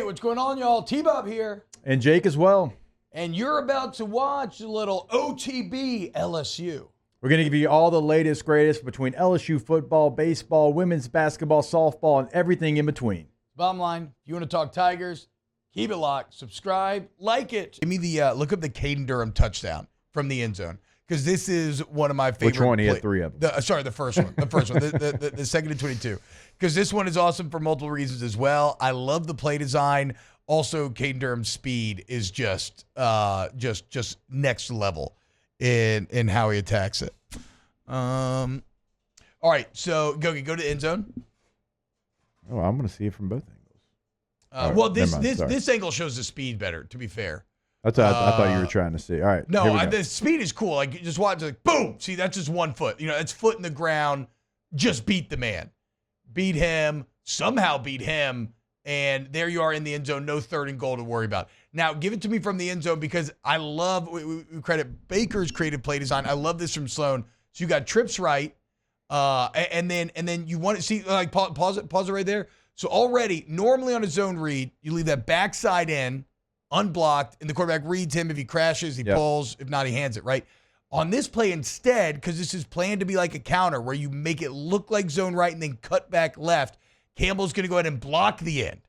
what's going on, y'all? T-Bob here. And Jake as well. And you're about to watch a little OTB LSU. We're going to give you all the latest, greatest between LSU football, baseball, women's basketball, softball, and everything in between. Bottom line, if you want to talk Tigers, keep it locked, subscribe, like it. Give me the, look up the Caden Durham touchdown from the end zone. Because this is one of my favorite. Which one? He had three of them. The first one. The first one. The second and 22. Because this one is awesome for multiple reasons as well. I love the play design. Also, Caden Durham's speed is just next level in how he attacks it. All right, so go to the end zone. Oh, I'm going to see it from both angles. Well, this angle shows the speed better. To be fair. That's what I thought you were trying to see. All right. No, the speed is cool. Like, just watch, like, boom. See, that's just 1 foot. You know, it's foot in the ground. Just beat the man. Beat him. Somehow beat him. And there you are in the end zone. No third and goal to worry about. Now, give it to me from the end zone because I love, we credit Baker's creative play design. I love this from Sloan. So you got trips right. And then you want to see, like, pause it right there. So already, normally on a zone read, you leave that backside in, unblocked, and the quarterback reads him. If he crashes, he pulls. If not, he hands it, right? On this play instead, because this is planned to be like a counter where you make it look like zone right and then cut back left, Campbell's going to go ahead and block the end.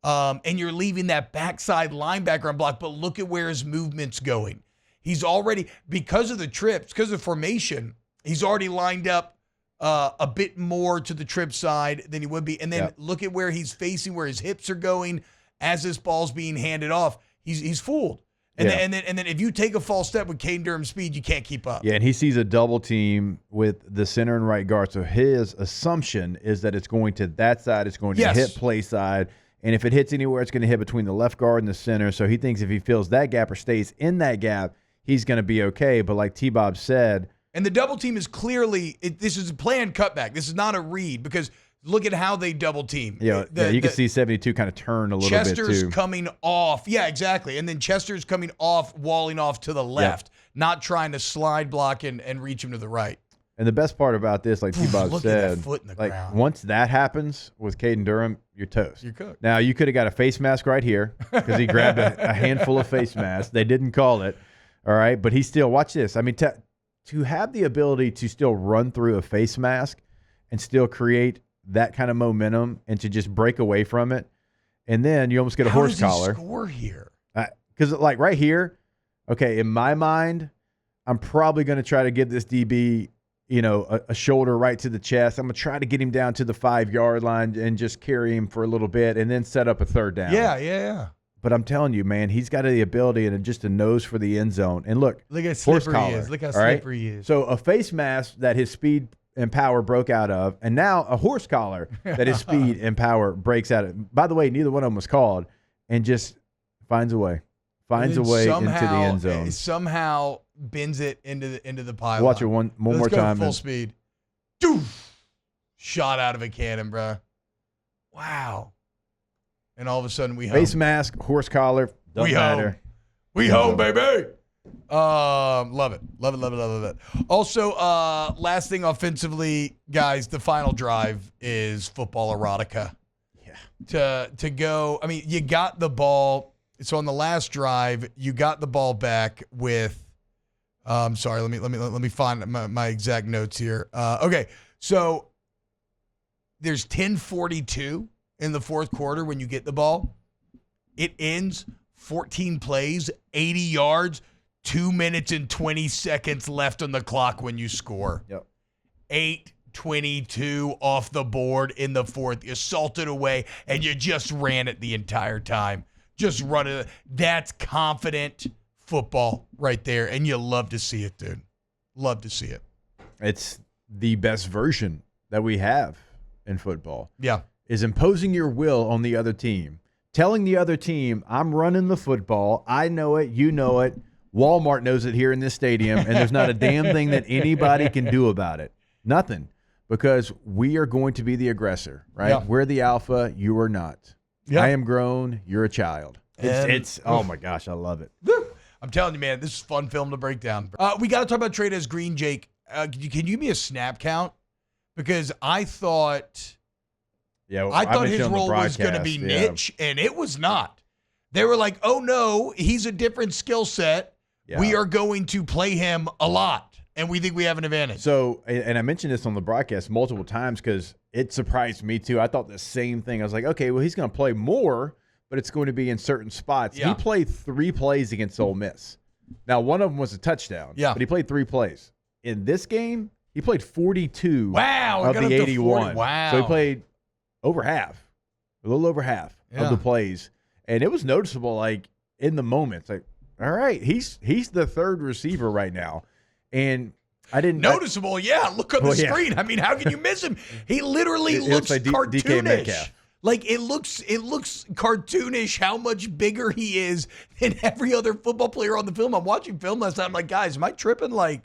And you're leaving that backside linebacker unblocked, but look at where his movement's going. He's already, because of the trips, because of the formation, he's already lined up a bit more to the trip side than he would be. And then look at where he's facing, where his hips are going. As this ball's being handed off, he's fooled. And then if you take a false step with Caden Durham's speed, you can't keep up. Yeah, and he sees a double team with the center and right guard. So his assumption is that it's going to that side, it's going to hit play side. And if it hits anywhere, it's going to hit between the left guard and the center. So he thinks if he fills that gap or stays in that gap, he's going to be okay. But like T-Bob said. And the double team is clearly, this is a planned cutback. This is not a read because look at how they double team. Yeah, you can see 72 kind of turn a little bit too. Chester's coming off. Yeah, exactly. And then Chester's coming off, walling off to the left, not trying to slide block and reach him to the right. And the best part about this, like T-Bob look said, at that foot in the ground. Once that happens with Caden Durham, you're toast. You're cooked. Now, you could have got a face mask right here because he grabbed a handful of face masks. They didn't call it. All right. But he still, watch this. I mean, to have the ability to still run through a face mask and still create that kind of momentum and to just break away from it. And then you almost get a horse collar. How does he score here? Because like right here, okay, in my mind, I'm probably going to try to give this DB, a shoulder right to the chest. I'm going to try to get him down to the 5-yard line and just carry him for a little bit and then set up a third down. Yeah. But I'm telling you, man, he's got the ability and just a nose for the end zone. And look how slippery he is. Look how slippery he is. So a face mask that his speed and power broke out of, and now a horse collar that his speed and power breaks out of. By the way, neither one of them was called, and just finds a way into the end zone. Somehow bends it into the pile. Watch it one more time. Full speed. Doof! Shot out of a cannon, bro. Wow. And all of a sudden we home. Face mask, horse collar, doesn't matter. We home, baby. Love it. Also, last thing offensively, guys, the final drive is football erotica. Yeah. To go, I mean, you got the ball. So on the last drive, you got the ball back with. Sorry, let me find my exact notes here. Okay, so there's 10:42 in the fourth quarter when you get the ball. It ends 14 plays, 80 yards. 2 minutes and 20 seconds left on the clock when you score. Yep. 8:22 off the board in the fourth. You salted away, and you just ran it the entire time. Just run it. That's confident football right there, and you love to see it, dude. Love to see it. It's the best version that we have in football. Yeah. Is imposing your will on the other team. Telling the other team, I'm running the football. I know it. You know it. Walmart knows it here in this stadium, and there's not a damn thing that anybody can do about it. Nothing. Because we are going to be the aggressor, right? Yeah. We're the alpha. You are not. Yeah. I am grown. You're a child. It's oh, my gosh, I love it. I'm telling you, man, this is a fun film to break down. We got to talk about Trey'Dez Green, Jake. Can you give me a snap count? Because I thought Yeah, I thought his mentioned on the role was going to be broadcast, yeah. niche, and it was not. They were like, oh, no, he's a different skill set. Yeah. We are going to play him a lot, and we think we have an advantage. So, and I mentioned this on the broadcast multiple times because it surprised me too. I thought the same thing. I was like, okay, well, he's going to play more, but it's going to be in certain spots. Yeah. He played 3 plays against Ole Miss. Now, one of them was a touchdown, but he played 3 plays. In this game, he played 42 of the 81. Wow. So he played over half, a little over half of the plays. And it was noticeable, like, in the moments, like, all right, he's the third receiver right now. And I didn't noticeable, look on the screen. I mean, how can you miss him? He literally looks like cartoonish. DK Metcalf. Like it looks cartoonish how much bigger he is than every other football player on the film. I'm watching film last night. I'm like, guys, am I tripping? Like,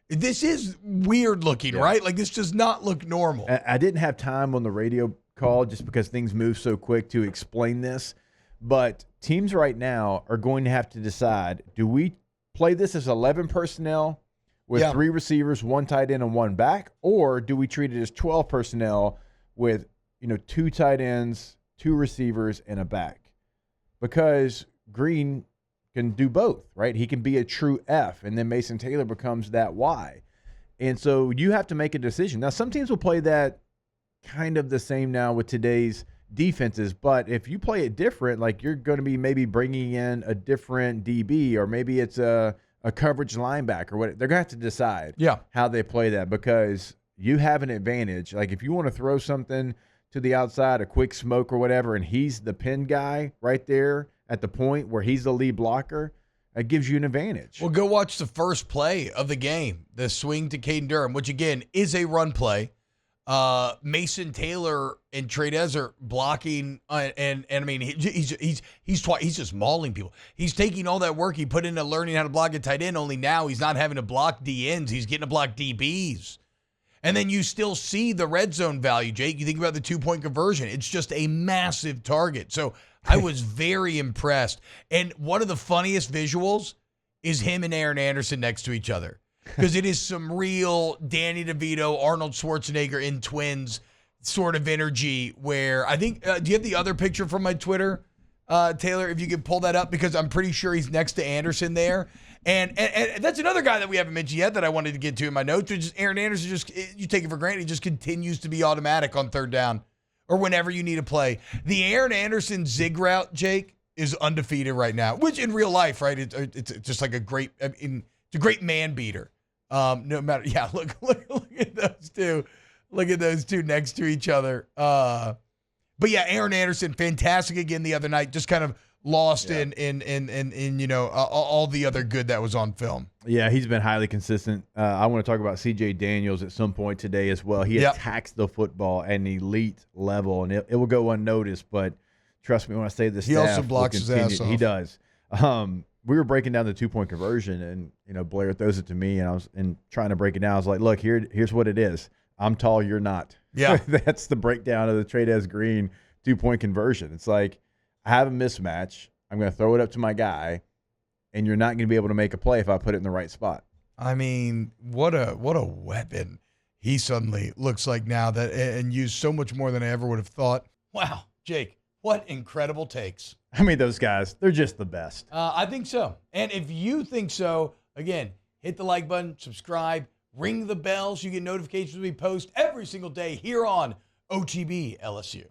this is weird looking, right? Like, this does not look normal. I didn't have time on the radio call just because things move so quick to explain this. But teams right now are going to have to decide, do we play this as 11 personnel with 3 receivers, 1 tight end, and 1 back? Or do we treat it as 12 personnel with 2 tight ends, 2 receivers, and a back? Because Green can do both, right? He can be a true F, and then Mason Taylor becomes that Y. And so you have to make a decision. Now, some teams will play that kind of the same now with today's defenses, but if you play it different, like you're going to be maybe bringing in a different DB, or maybe it's a coverage linebacker, what they're going to have to decide how they play that, because you have an advantage. Like if you want to throw something to the outside, a quick smoke or whatever, and he's the pin guy right there at the point where he's the lead blocker, that gives you an advantage. Well, go watch the first play of the game, the swing to Caden Durham, which again is a run play. Mason Taylor and Trey'Dez are blocking, and I mean he's just mauling people. He's taking all that work he put into learning how to block a tight end. Only now he's not having to block DNs. He's getting to block DBs. And then you still see the red zone value, Jake. You think about the 2-point conversion. It's just a massive target. So I was very impressed. And one of the funniest visuals is him and Aaron Anderson next to each other. Because it is some real Danny DeVito, Arnold Schwarzenegger in Twins sort of energy where I think, do you have the other picture from my Twitter, Taylor, if you could pull that up? Because I'm pretty sure he's next to Anderson there. And that's another guy that we haven't mentioned yet that I wanted to get to in my notes, which is Aaron Anderson. Just, you take it for granted, he just continues to be automatic on third down or whenever you need to play. The Aaron Anderson zig route, Jake, is undefeated right now, which in real life, right, it's just like it's a great man beater. No matter, look at those two. Look at those two next to each other. But yeah, Aaron Anderson, fantastic again the other night. Just kind of lost in all the other good that was on film. Yeah, he's been highly consistent. I want to talk about C.J. Daniels at some point today as well. He attacks the football at an elite level, and it will go unnoticed. But trust me when I say this, he also blocks his ass off. He does. We were breaking down the 2-point conversion, and Blair throws it to me, and I was trying to break it down. I was like, "Look, here's what it is. I'm tall, you're not." Yeah, that's the breakdown of the Trey'Dez Green 2-point conversion. It's like I have a mismatch. I'm going to throw it up to my guy, and you're not going to be able to make a play if I put it in the right spot. I mean, what a weapon he suddenly looks like now, that and used so much more than I ever would have thought. Wow, Jake, what incredible takes. I mean, those guys, they're just the best. I think so. And if you think so, again, hit the like button, subscribe, ring the bell so you get notifications when we post every single day here on OTB LSU.